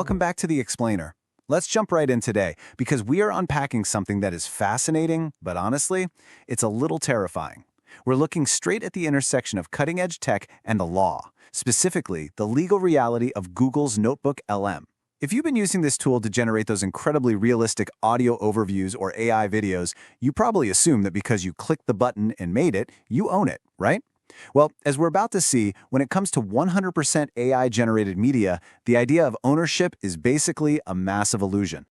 welcome back to The Explainer. Let's jump right in today because we are unpacking something that is fascinating, but honestly, it's a little terrifying. We're looking straight at the intersection of cutting-edge tech and the law, specifically the legal reality of Google's NotebookLM. If you've been using this tool to generate those incredibly realistic audio overviews or AI videos, you probably assume that because you clicked the button and made it, you own it, right? Well, as we're about to see, when it comes to 100% AI-generated media, the idea of ownership is basically a massive illusion.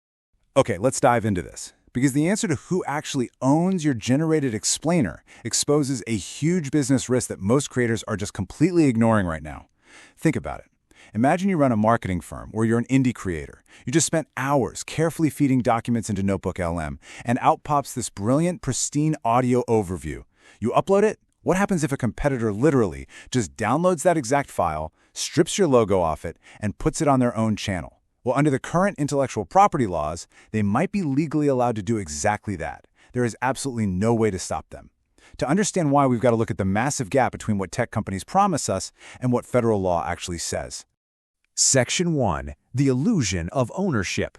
Okay, let's dive into this, because the answer to who actually owns your generated explainer exposes a huge business risk that most creators are just completely ignoring right now. Think about it. Imagine you run a marketing firm or you're an indie creator. You just spent hours carefully feeding documents into NotebookLM, and out pops this brilliant, pristine audio overview. You upload it. What happens if a competitor literally just downloads that exact file, strips your logo off it, and puts it on their own channel? Well, under the current intellectual property laws, they might be legally allowed to do exactly that. There is absolutely no way to stop them. To understand why, we've got to look at the massive gap between what tech companies promise us and what federal law actually says. Section 1. The illusion of ownership.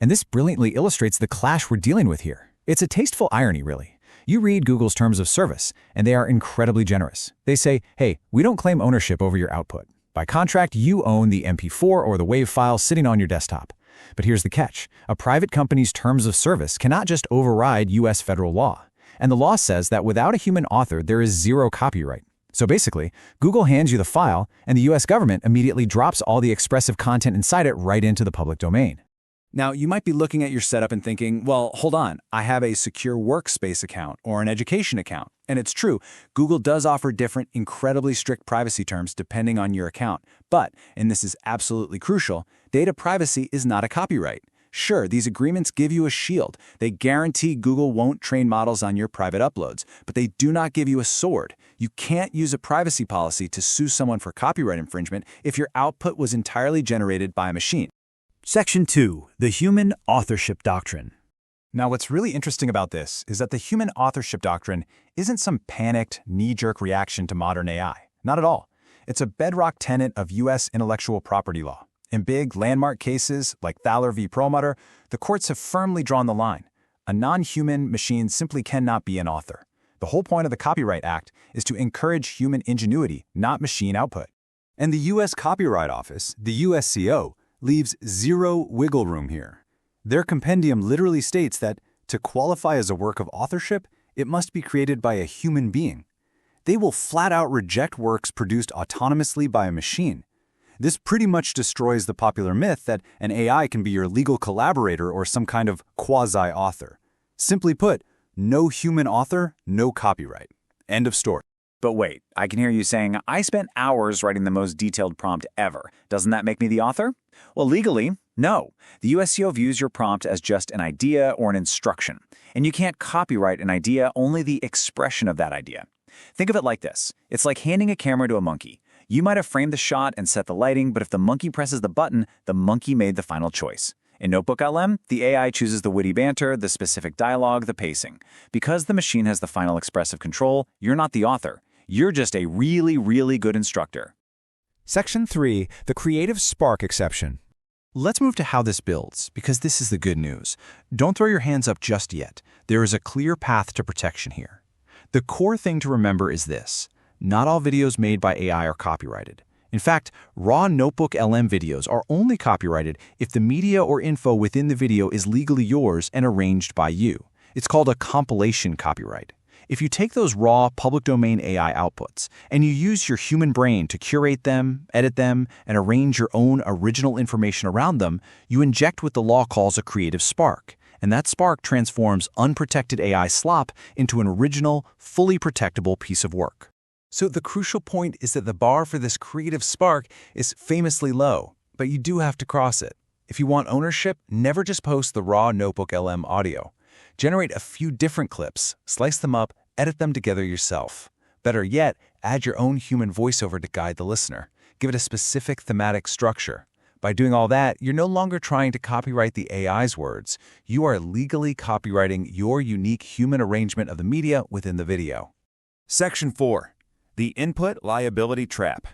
And this brilliantly illustrates the clash we're dealing with here. It's a tasteful irony, really. You read Google's terms of service, and they are incredibly generous. They say, hey, we don't claim ownership over your output. By contract, you own the MP4 or the WAV file sitting on your desktop. But here's the catch. A private company's terms of service cannot just override U.S. federal law. And the law says that without a human author, there is zero copyright. So basically, Google hands you the file, and the U.S. government immediately drops all the expressive content inside it right into the public domain. Now, you might be looking at your setup and thinking, well, hold on, I have a secure workspace account or an education account. And it's true, Google does offer different, incredibly strict privacy terms depending on your account. But, and this is absolutely crucial, data privacy is not a copyright. Sure, these agreements give you a shield. They guarantee Google won't train models on your private uploads, but they do not give you a sword. You can't use a privacy policy to sue someone for copyright infringement if your output was entirely generated by a machine. Section 2. The human authorship doctrine. Now, what's really interesting about this is that the human authorship doctrine isn't some panicked, knee-jerk reaction to modern AI. Not at all. It's a bedrock tenet of U.S. intellectual property law. In big, landmark cases like Thaler v. Perlmutter, the courts have firmly drawn the line. A non-human machine simply cannot be an author. The whole point of the Copyright Act is to encourage human ingenuity, not machine output. And the U.S. Copyright Office, the USCO, leaves zero wiggle room here. Their compendium literally states that to qualify as a work of authorship, it must be created by a human being. They will flat out reject works produced autonomously by a machine. This pretty much destroys the popular myth that an AI can be your legal collaborator or some kind of quasi-author. Simply put, no human author, no copyright. End of story. But wait, I can hear you saying, I spent hours writing the most detailed prompt ever. Doesn't that make me the author? Well, legally, no. The USCO views your prompt as just an idea or an instruction. And you can't copyright an idea, only the expression of that idea. Think of it like this. It's like handing a camera to a monkey. You might have framed the shot and set the lighting, but if the monkey presses the button, the monkey made the final choice. In NotebookLM, the AI chooses the witty banter, the specific dialogue, the pacing. Because the machine has the final expressive control, you're not the author. You're just a really, really good instructor. Section 3. The creative spark exception. Let's move to how this builds, because this is the good news. Don't throw your hands up just yet. There is a clear path to protection here. The core thing to remember is this. Not all videos made by AI are copyrighted. In fact, raw NotebookLM videos are only copyrighted if the media or info within the video is legally yours and arranged by you. It's called a compilation copyright. If you take those raw public domain AI outputs and you use your human brain to curate them, edit them, and arrange your own original information around them, you inject what the law calls a creative spark. And that spark transforms unprotected AI slop into an original, fully protectable piece of work. So the crucial point is that the bar for this creative spark is famously low, but you do have to cross it. If you want ownership, never just post the raw NotebookLM audio. Generate a few different clips, slice them up, edit them together yourself. Better yet, add your own human voiceover to guide the listener. Give it a specific thematic structure. By doing all that, you're no longer trying to copyright the AI's words. You are legally copywriting your unique human arrangement of the media within the video. Section 4. The input liability trap.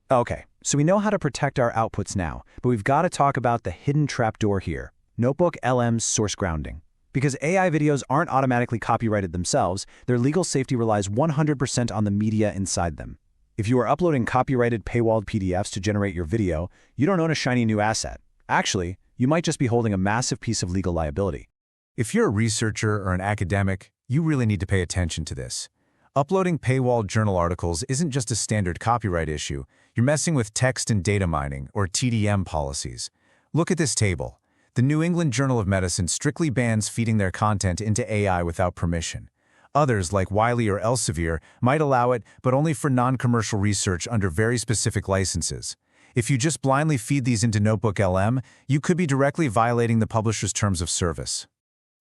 Okay, so we know how to protect our outputs now, but we've got to talk about the hidden trapdoor here, NotebookLM's source grounding. Because AI videos aren't automatically copyrighted themselves, their legal safety relies 100% on the media inside them. If you are uploading copyrighted paywalled PDFs to generate your video, you don't own a shiny new asset. Actually, you might just be holding a massive piece of legal liability. If you're a researcher or an academic, you really need to pay attention to this. Uploading paywalled journal articles isn't just a standard copyright issue. You're messing with text and data mining, or TDM policies. Look at this table. The New England Journal of Medicine strictly bans feeding their content into AI without permission. Others, like Wiley or Elsevier, might allow it, but only for non-commercial research under very specific licenses. If you just blindly feed these into NotebookLM, you could be directly violating the publisher's terms of service.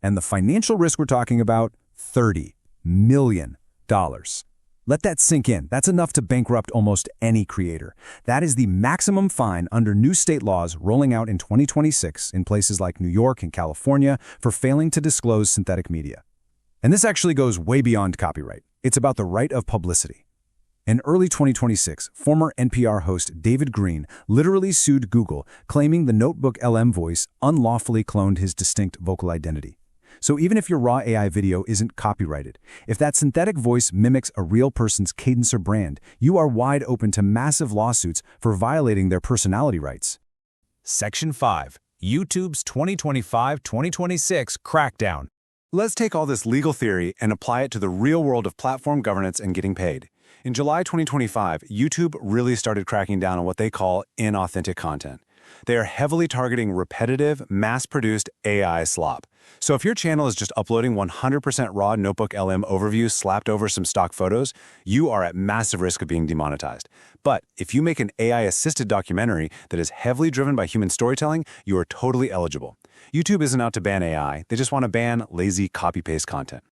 And the financial risk we're talking about, $30 million. Let that sink in. That's enough to bankrupt almost any creator. That is the maximum fine under new state laws rolling out in 2026 in places like New York and California for failing to disclose synthetic media. And this actually goes way beyond copyright. It's about the right of publicity. In early 2026, former NPR host David Green literally sued Google, claiming the NotebookLM voice unlawfully cloned his distinct vocal identity. So even if your raw AI video isn't copyrighted, if that synthetic voice mimics a real person's cadence or brand, you are wide open to massive lawsuits for violating their personality rights. Section 5. YouTube's 2025-2026 crackdown. Let's take all this legal theory and apply it to the real world of platform governance and getting paid. In July 2025, YouTube really started cracking down on what they call inauthentic content. They are heavily targeting repetitive, mass-produced AI slop. So if your channel is just uploading 100% raw NotebookLM overviews slapped over some stock photos, you are at massive risk of being demonetized. But if you make an AI-assisted documentary that is heavily driven by human storytelling, you are totally eligible. YouTube isn't out to ban AI, they just want to ban lazy copy-paste content.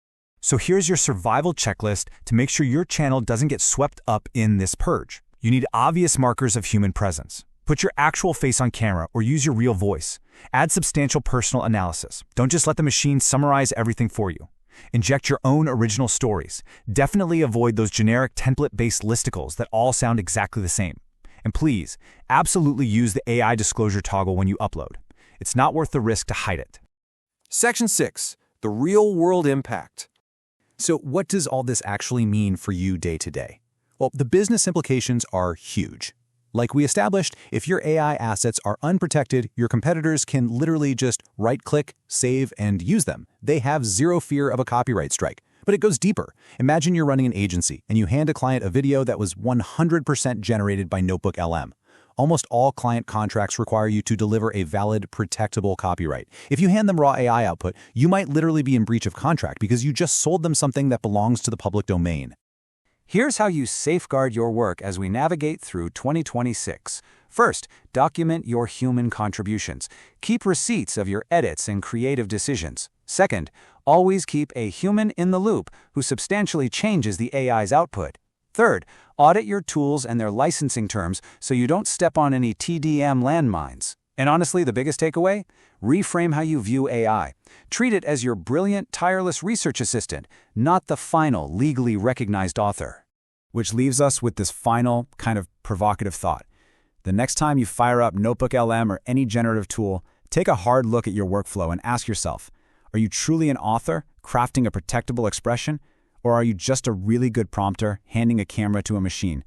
So here's your survival checklist to make sure your channel doesn't get swept up in this purge. You need obvious markers of human presence. Put your actual face on camera or use your real voice. Add substantial personal analysis. Don't just let the machine summarize everything for you. Inject your own original stories. Definitely avoid those generic template-based listicles that all sound exactly the same. And please, absolutely use the AI disclosure toggle when you upload. It's not worth the risk to hide it. Section 6. The real-world impact. So what does all this actually mean for you day to day? Well, the business implications are huge. Like we established, if your AI assets are unprotected, your competitors can literally just right-click, save, and use them. They have zero fear of a copyright strike. But it goes deeper. Imagine you're running an agency, and you hand a client a video that was 100% generated by NotebookLM. Almost all client contracts require you to deliver a valid, protectable copyright. If you hand them raw AI output, you might literally be in breach of contract because you just sold them something that belongs to the public domain. Here's how you safeguard your work as we navigate through 2026. First, document your human contributions. Keep receipts of your edits and creative decisions. Second, always keep a human in the loop who substantially changes the AI's output. Third, audit your tools and their licensing terms so you don't step on any TDM landmines. And honestly, the biggest takeaway? Reframe how you view AI. Treat it as your brilliant, tireless research assistant, not the final, legally recognized author. Which leaves us with this final, kind of provocative thought. The next time you fire up NotebookLM or any generative tool, take a hard look at your workflow and ask yourself, are you truly an author, crafting a protectable expression? Or are you just a really good prompter, handing a camera to a machine?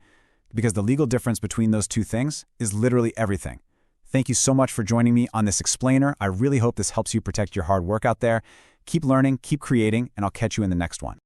Because the legal difference between those two things is literally everything. Thank you so much for joining me on this explainer. I really hope this helps you protect your hard work out there. Keep learning, keep creating, and I'll catch you in the next one.